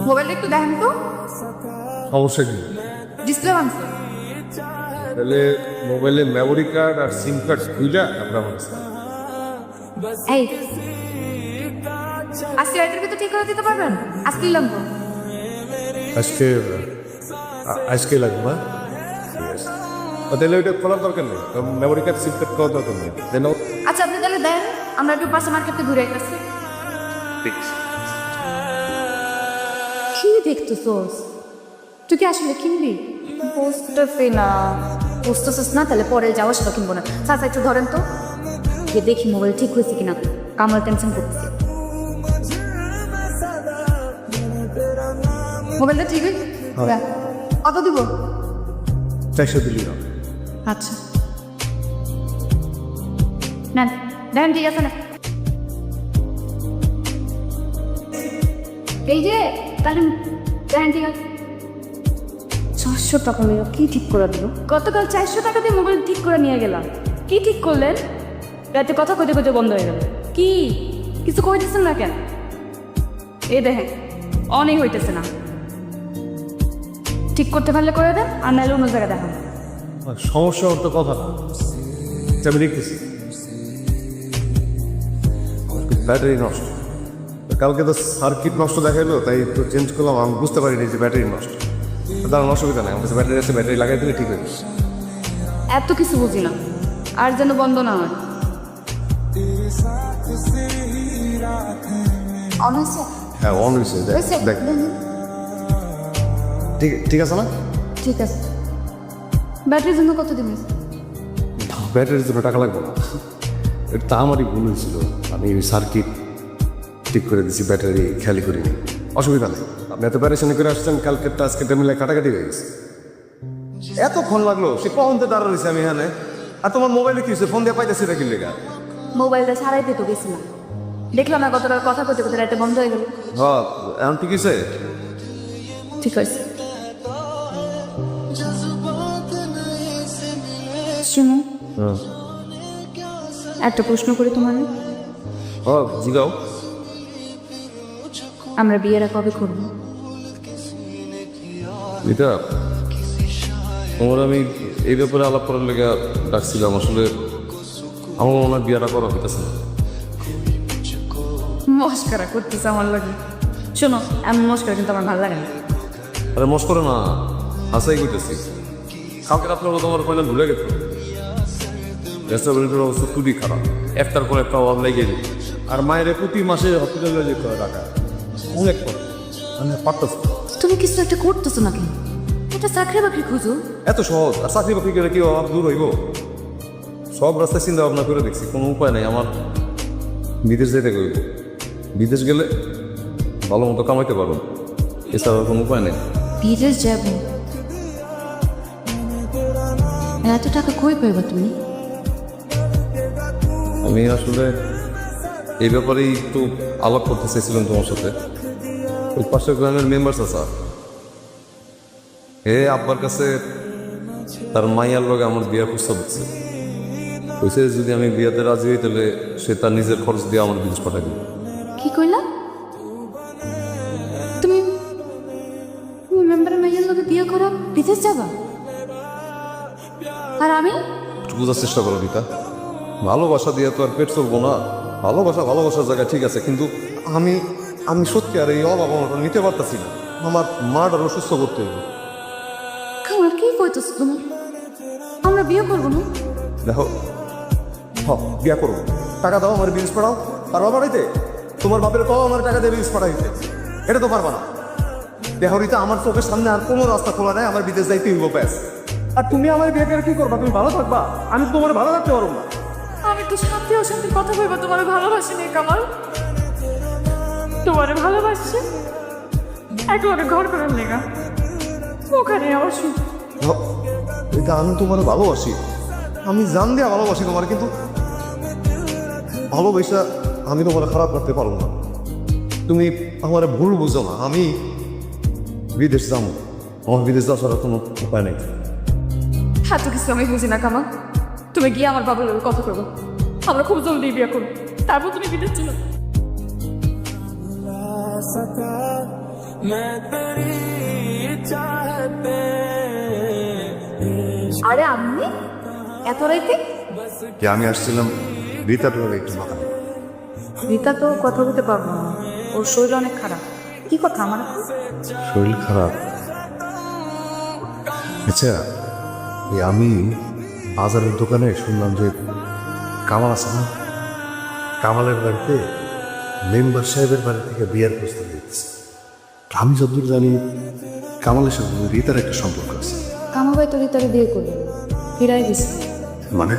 মোবাইলটা একটু দেখেন তো। সমস্যা কি? ডিসপ্লে ভাঙছে। তাহলে মোবাইলে মেমোরি কার্ড আর সিম কার্ড খুইলা আমরা এই আজকে রাতের ভিতরে ঠিক করে দিতে পারবেন? আজকেই লাগবো। আজকে আজকে লাগবে না? তাহলে ওইটা খোলার দরকার নেই, মেমোরি কার্ড সিম কার্ড খোলার দরকার নেই। দেন আচ্ছা আপনি তাহলে দেন, আমরা একটু পাশে মার্কেটে ঘুরে আসছি। কি দেখতেছোস? তুই কি আসলে কিনবি? বুঝতেছি না। বুঝতেছিস না? তাহলে পরে যাওয়া সেটা কিনবো না। চাচা একটু ধরেন তো, গিয়ে দেখি মোবাইল ঠিক হয়েছে কিনা। কামাল টেনশন করতেছি। মোবাইলটা ঠিক হয়েছে? হ্যাঁ। কত দিব? 400 দিলি না? আচ্ছা নেন দেন, ঠিক আছে না? এই যে তাহলে দেন, ঠিক আছে। 400 টাকা নিয়ে কি ঠিক করে দিল? গতকাল 400 টাকা দিয়ে মোবাইল ঠিক করে নিয়ে গেলাম। কি ঠিক করলেন? রাতে কথা কইতে কইতে বন্ধ হয়ে গেল। কি কিছু কইতেছেন না কেন? এই দেখেন অনেক হইতেছে না। ঠিক করতে পারলে করে দেন, আর নাহলে অন্য জায়গায় দেখান। সমস্যা ওর তো কথা না, আমি দেখতেছি ব্যাটারি নষ্ট। কালকে তো সার্কিট নষ্ট দেখাইলো, তাই তো চেঞ্জ করলাম। আমি বুঝতে পারিনি যে ব্যাটারি নষ্ট। দাঁড়ানো অসুবিধা নেই, আমার ব্যাটারি আছে, ব্যাটারি লাগাই দিলে ঠিক হয়ে যাবে। এত কিছু বুঝি না, আর যেন বন্ধ না হয়। অন হয়েছে? হ্যাঁ অন হয়েছে, হয়েছে? দেখ ঠিক ঠিক আছে না? ঠিক আছে। ব্যাটারির জন্য কত দিন? ব্যাটারির জন্য টাকা লাগবে না, এটা তা আমারই ভুল হয়েছিল। আমি সার্কিট ঠিক করে দিচ্ছি, ব্যাটারি খেয়ালি করিনি। অসুবিধা নেই, আপনি এত প্যারেশানি করে আসছেন, কালকেরটা আজকেরটা মিলে কাটাকাটি হয়ে গেছে। এতক্ষণ লাগলো, সে কখন তো দাঁড়া রয়েছে আমি এখানে। আর তোমার মোবাইলে কি হয়েছে? ফোন দিয়ে পাইতেছি না কি লেগা? মোবাইলটা ছাড়াইতে তো গেছিলাম, দেখলাম না কতটা কথা কইতে কইতে রাতে বন্ধ হয়ে গেল। হ্যাঁ এখন ঠিক আছে। ঠিক আছে। শুনো, হ্যাঁ একটা প্রশ্ন করি তোমার। হ্যাঁ জিগাও। আমরা বিয়েটা কবে করবো? এটা তোমার আমি এই ব্যাপারে আলাপ করার লেগে ডাকছিলাম। আসলে আমার মনে হয় বিয়েটা করা হইতেছে না। মস্করা করতেছে আমার লাগে। শোনো, এমন মস্করা কিন্তু আমার ভালো লাগে না। আরে মস্করা না, হাসাই করতেছি। কালকে রাত্রে তোমার কয়না ভুলে গেছো। রেস্টুরেন্টের অবস্থা খুবই খারাপ, একটার পর একটা অভাব লেগে যায়। আর মায়ের প্রতি মাসে হসপিটালে যেতে হয় টাকা অনেক পর, মানে পারতেছে না। তুমি কিছু একটা করতেছো নাকি? এটা চাকরি বাকরি খুঁজো। এত সহজ? আর চাকরি বাকরি করে কি অভাব দূর হইব? সব রাস্তায় চিন্তা ভাবনা করে দেখছি, কোনো উপায় নেই। আমার বিদেশ যেতে হইব। বিদেশ গেলে ভালো মতো কামাইতে পারবো, এছাড়া কোনো উপায় নেই। বিদেশ যাব? এত টাকা কই পাইবা তুমি? আমি আসলে এই ব্যাপারেই একটু আলাপ করতে চাইছিলাম তোমার সাথে। ওই পাশের গ্রামের মেম্বার চাচা, হে আব্বার কাছে তার মাইয়ার লগে আমার বিয়ে প্রস্তাব দিচ্ছে। কইছে যদি আমি বিয়েতে রাজি হই তাহলে সে তার নিজের খরচ দিয়ে আমার বিদেশ পাঠাই দিবে। কি কইলা? তুমি মেম্বারের মাইয়ার লগে বিয়ে করো, বিদেশ যাবা? আর আমি? একটু বোঝার চেষ্টা করো রিতা, ভালোবাসা দিয়ে তো আর পেট চলবো না। ভালোবাসা ভালোবাসার জায়গায় ঠিক আছে, কিন্তু আমি আমি সত্যি আর এই অভাব আমার নিতে পারতাছি না। আমার মাটার অসুস্থ করতে হবে। কামাল কি কইতেছ তুমি? আমরা বিয়ে করবো না? দেখো, বিয়া করবো, টাকা দাও আমার বিদেশ পাঠাও। পারবা পাঠাইতে? তোমার বাপের কও আমার টাকা দিয়ে বিদেশ পাঠাইতে, এটা তো পারবা না। দেখো রিতা, আমার চোখের সামনে আর কোনো রাস্তা খোলা নাই, আমার বিদেশ যাইতে হইব ব্যাস। আর তুমি আমার বিয়ে করে কি করবা? তুমি ভালো থাকবা, আমি তোমার ভালো রাখতে পারবো না। আমি তো শান্তি অশান্তির কথা কইবা, তোমার ভালোবাসি নেই কামাল। তোমার ভালোবাসছে একলগে ঘর করার লেগা, ওখানে অবশ্যই। এটা আমি তোমার ভালোবাসি, আমি জান দিয়া ভালোবাসি তোমার, কিন্তু ভালোবাসা আমি তোমার খারাপ করতে পারবো না। তুমি আমার ভুল বুঝো না, আমি বিদেশ যাবো, আমার বিদেশ যাওয়া ছাড়া কোনো উপায় নেই। এত কিছু আমি বুঝি না কামাল। তুমি গিয়ে আমার বাবার লগে কথা করবো, আমরা খুব জলদি বিয়ে করবো, তারপর তুমি বিদেশ চলো। আরে আপনি এত রাইতে? যে আমি আসছিলাম রীতার লগে একটু কথা বলতে। রীতা তো কথা বলতে পারবো না, ওর শরীর অনেক খারাপ। কি কথা আমার? শরীর খারাপ? আচ্ছা, এই আমি বাজারের দোকানে শুনলাম যে কামাল আছে না, কামালের বাড়িতে মেম্বার সাহেবের বাড়ি থেকে বিয়ার প্রস্তাব দিচ্ছে। আমি যতদূর জানি কামালের সাথে রীতার একটা সম্পর্ক আছে। কামাল ভাই তো রীতারে বিয়ে করবে, ফিরাই দিছে। মানে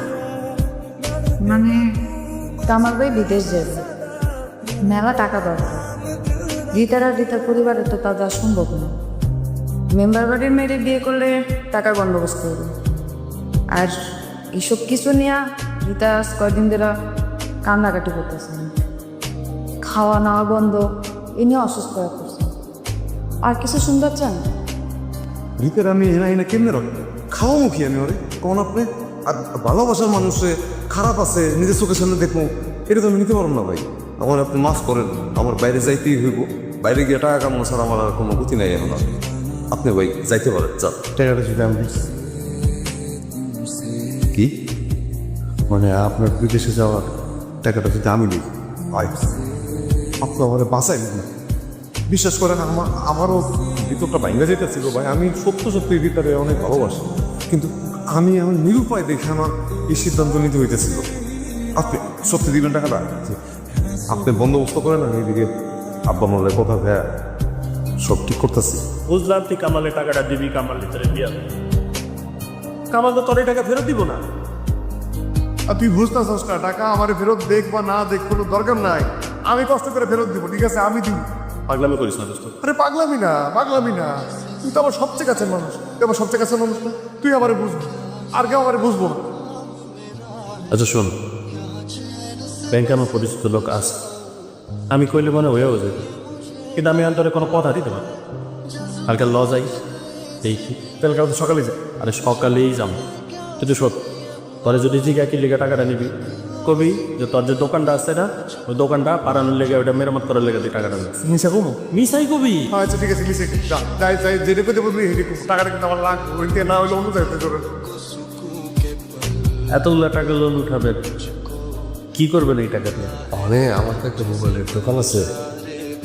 মানে কামাল ভাই বিদেশ যাবে, মেলা টাকা দরকার। রীতার আর রীতার পরিবারের তো তা দেওয়া সম্ভব না। মেম্বার বাড়ির মেয়েরে বিয়ে করলে টাকার বন্দোবস্ত হবে। আর এইসব কিছু নিয়ে রীতা আজ কয়দিন ধরে কান্নাকাটি করতেছে, খাওয়া নাওয়া বন্ধ, এ নিয়ে অসুস্থ হয়ে পড়ছে। আর কিছু শুনতে চান? রীতের আমি এনা এনে কেমনে রাখবো? খাওয়া মুখী আমি ওরে কোন আপনি? আর ভালোবাসার মানুষে খারাপ আছে নিজের চোখের সামনে দেখবো, এটা তো আমি নিতে পারবো না ভাই। আমার আপনি মাফ করেন, আমার বাইরে যাইতেই হইব। বাইরে গিয়ে টাকা কামানো ছাড়া আমার আর কোনো গতি নাই এখন। আপনি ভাই যাইতে পারেন, যান। টাকাটা যদি আমি দিচ্ছি কি মানে আপনার বিদেশে যাওয়ার টাকাটা যদি আমি দিই, ভাই আপনি আমার বাঁচাই না, বিশ্বাস করেন আমারও ভিতরটা ভাঙ্গা যেতেছিল ভাই। আমি সত্যি ভিতরে অনেক ভালোবাসি, কিন্তু আমি আমার নিরুপায় দেখে আমার এই সিদ্ধান্ত নিতে হইতেছিল। আপনি সত্যি দিবেন টাকাটা? আপনি বন্দোবস্ত করেন, আমি এদিকে আব্বা মোল্লার কথা ভ্যা সব ঠিক করতেছি। বুঝলাম তুই কামালের টাকাটা দিবি, কামাল ভিতরে বিয়া দেবে। কামাল তো তোর এই টাকা ফেরত দিব না। আর তুই বুঝতেছস না, টাকা আমার ফেরত দেখ বা না দেখ কোনো দরকার নাই, আমি কষ্ট করে ফেরত দিব। ঠিক আছে, আমি দিব। পাগলামি করিস না দোস্ত। আরে পাগলামি না, তুই তো আমার সবচেয়ে কাছের মানুষ, তুই আমার সবচেয়ে কাছের মানুষ না, তুই আমারে বুঝবি, আর কেউ আমারে বুঝবো না। আচ্ছা শোন, ব্যাংকে আমার পরিচিত লোক আছে, আমি কইলে মনে হয়েও যাবে, কিন্তু আমি অন্তরে কোনো কথা দিতে পারি। কালকে ল যাই দেখি, তাহলে কাল সকালে যা। আরে সকালেই যাম। কিন্তু শোন, পরে যদি জিগা কি লেগে টাকাটা নিবি, কবি যে তোর যে দোকানটা আছে না, ওই দোকানটা পারানোর লেগে, ওইটা মেরামত করার লেগে তুই টাকাটা নিবি। মিশা কমো? মিসাই কবি। আচ্ছা ঠিক আছে, মিশে যাই যেটা করতে বলবি হেঁটে টাকাটা কিন্তু আমার লাগবে, ওই থেকে না হলে অন্য জায়গাতে জোরে। এতগুলো টাকা লোন উঠাবে, কি করবেন এই টাকা দিয়ে? মানে আমার তো একটা মোবাইলের দোকান আছে,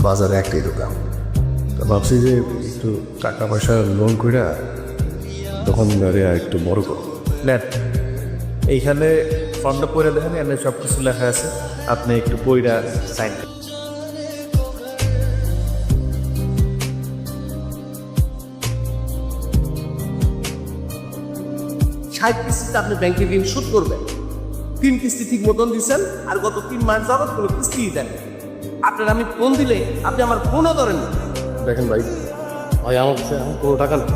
বাজারে একটাই দোকান। তো ভাবছি যে একটু টাকা পয়সা লোন করে দোকানদারে একটু বড় করো। নেন, এইখানে ফর্মটা পড়ে দেখেন, এখানে সব কিছু লেখা আছে, আপনি একটু বইটা সাইন। ষাট কিস্তিতে আপনি ব্যাংকে ঋণ শোধ করবেন। 3 কিস্তি ঠিক মতন দিচ্ছেন, আর গত 3 মাস যাবত কোনো কিস্তি দেন। আপনার আমি ফোন দিলে আপনি আমার ফোনও ধরেন না। দেখেন ভাই, আমার কাছে এখন কোনো টাকা নেই,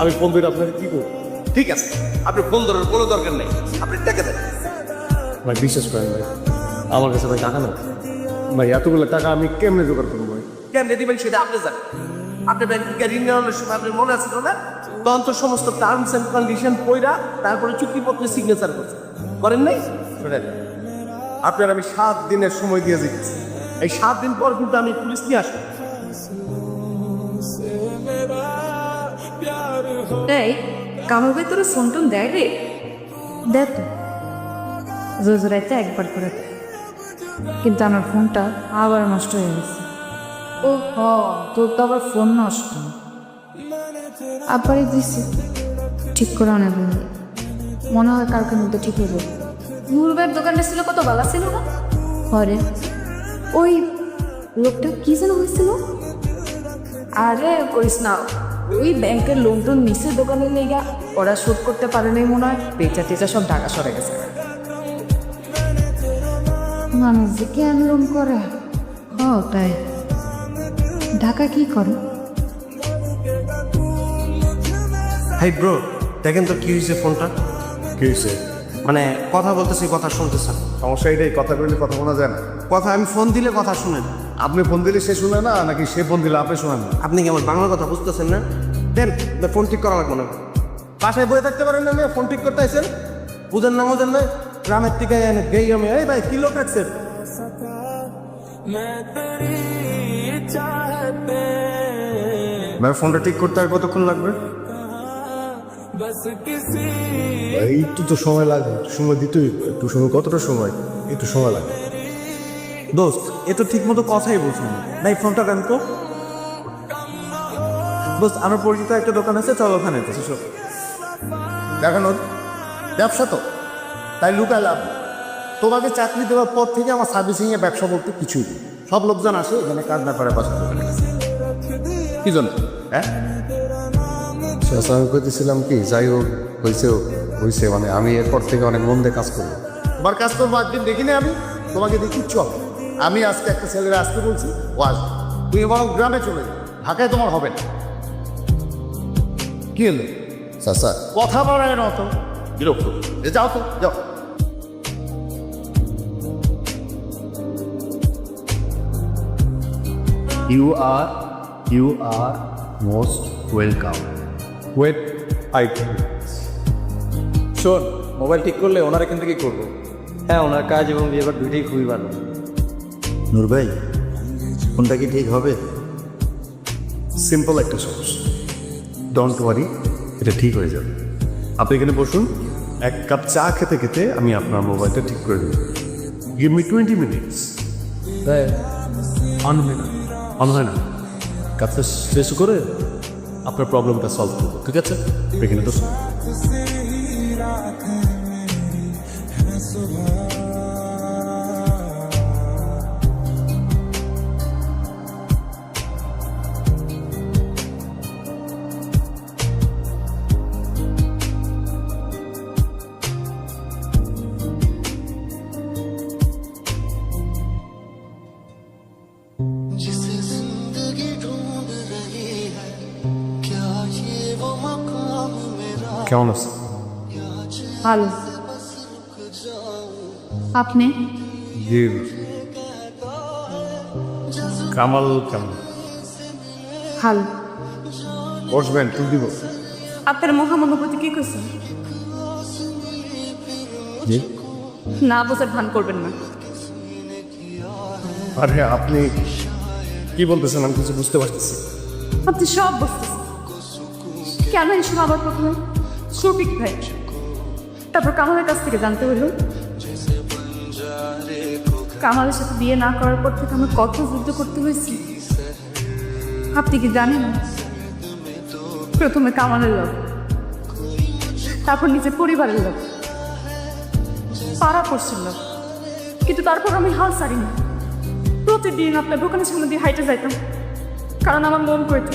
আমি ফোন করে আপনাকে কী করবো? ঠিক আছে, আপনি ফোন ধরার কোনো দরকার নেই, আপনি টাকা দেন। ভাই বিশ্বাস করেন ভাই, আমার কাছে ভাই টাকা নেই ভাই। এতগুলো টাকা আমি কেমনে জোগাড় করবো ভাই? কেমনে দিবেন সেটা আপনি জানেন। আপনি ব্যাংক থেকে ঋণ নেওয়ার সময় আপনার মনে আছে না, তখন তো সমস্ত টার্মস অ্যান্ড কন্ডিশন পড়া তারপরে চুক্তিপত্রে সিগনেচার করছেন, করেন নাই? শোনেন, আপনার আমি 7 দিনের সময় দিয়ে দিচ্ছি। এই 7 দিন পর কিন্তু আমি পুলিশ নিয়ে আসবো। এই কামাল ভাই তোর ফোন টোন দেয় রে? দেখ তো, রোজ রাইতে একবার করে দেয়। কিন্তু আমার ফোনটা আবার নষ্ট হয়ে গেছে। ও হ, তোর তো আবার ফোন নষ্ট। আবারই দিছি, ঠিক করে অনেক মনে হয় কালকের মধ্যে ঠিক হয়ে যাবে। নুরবের দোকানটা ছিল কত ভালো ছিল না? হরে ওই লোকটা কি যেন হয়েছিল? আরে করিস না, ওই ব্যাংকের লোন টোন নিচে দোকানে লেগা ওরা শোধ করতে পারে নাই মনে হয়, পেঁচা টেচা সব টাকা সরে গেছে। মানুষ যে কেন লোন করে? ও তাই, ঢাকা কি করে? হাই ব্রো, দেখেন তো কি হয়েছে ফোনটা। কী হয়েছে? মানে কথা বলতেছি, কথা শুনতেছেন। সমস্যা এটাই, কথা বললে কথা শোনা যায় না। কথা আমি ফোন দিলে কথা শুনেন, আপনি ফোন দিলে সে শুনে না, নাকি সে ফোন দিলে আপনি শোনেন না? আপনি কি আমার বাংলা কথা বুঝতেছেন না? দেন, ফোন ঠিক করা লাগবে না। বাসায় বয়ে থাকতে পারেন না, ফোন ঠিক করতে আসেন। বুঝেন না বুঝেন না, গ্রামের থেকে গেই আমি। এই ভাই, কি লোক রাখছেন? ভাই ফোনটা ঠিক করতে আর কতক্ষণ লাগবে? একটু তো সময় লাগবে, সময় দিতেই হবে। একটু সময়, কতটা সময়? একটু সময় লাগবে। দোস্ত এ তো ঠিক মতো কথাই বলছেন না। ভাই ফোনটা কেন তো দোস্ত, আমার পরিচিত একটা দোকান আছে, চল ওখানে যেতে। দেখানোর ব্যবসা তো, তাই লুকালাম। তোমাকে চাকরি দেওয়ার পর থেকে আমার সার্ভিসিংয়ে ব্যবসা বলতে কিছুই নেই। সব লোকজন আসে এখানে কাজ না করে পছন্দ করে। কি জন্য? হ্যাঁ, আচ্ছা, আমি কইতেছিলাম কি, যাই হোক হয়েছে মানে আমি এরপর থেকে অনেক মন দিয়ে কাজ করবো। তোমার কাজ করবো একদিন দেখিনি আমি, তোমাকে দেখি চল। আমি আজকে একটা ছেলেরা আসতে বলছি, ও আসবে। তুমি বরং গ্রামে চলে যাও, ঢাকায় তোমার হবে না। কি হলো? চাচা, কথা বলার মতো বিরক্ত। যাও তো, যাও। You are most welcome. Wait, I শোন, মোবাইল ঠিক করলে ওনার এখান থেকে করবো। হ্যাঁ, ওনার কাজ এবং বিহেভিয়ার দুইটাই খুবই ভালো। নূর ভাই, ফোনটা কি ঠিক হবে? সিম্পল একটা সমস্যা, ডোন্ট ওয়ারি, এটা ঠিক হয়ে যাবে। আপনি এখানে বসুন, এক কাপ চা খেতে খেতে আমি আপনার মোবাইলটা ঠিক করে দেবো। Give me 20 minutes. অন হয় না, কাজটা শেষ করে আপনার প্রবলেমটা সলভ করবো, ঠিক আছে? এখানে তো जिसे जिंदगी ढूंढ रही है, क्या ये वो मकाम मेरा? কেমন আছে? ভালো। আপনি? জি, কামাল কেমন? ভালো। বসবেন, তুই দিব। আপনার মহামনুভূতি কি করছেন? জি, না বোঝার ভান করবেন না। আরে আপনি কি বলতেছেন আমি কিছু বুঝতে পারতেছি। আপনি সব বুঝতেছেন। কেন এসব আবার প্রথমে শফিক ভাই, তারপর কামালের কাছ থেকে জানতে হইল। কামালের সাথে বিয়ে না করার পর থেকে আমার কত যুদ্ধ করতে হয়েছে আপনি কি জানেন? প্রথমে কামালের লোক, তারপর নিজের পরিবারের লোক, পাড়া পড়ছিল লোক, কিন্তু তারপর আমি হাল ছাড়িনি। প্রতিদিন আপনার দোকানের সামনে দিয়ে হাইটে যাইতাম, কারণ আমার মন করত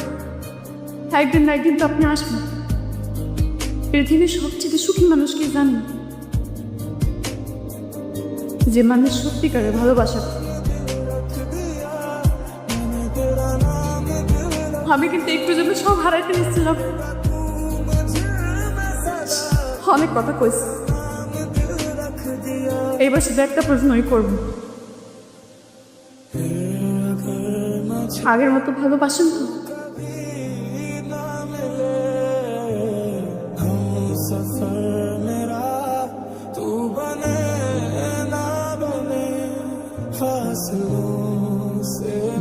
একদিন না একদিন তো আপনি আসবেন। পৃথিবীর সবচেয়ে সুখী মানুষ কি জানেন? যে মানুষ সত্যিকারের ভালোবাসা। আমি কিন্তু একটু জন্য সব হারাইতে নিচ্ছিলাম। অনেক কথা কইছি, এইবার শুধু একটা প্রশ্নই করব, আগের মতো ভালোবাসেন তো?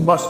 বাস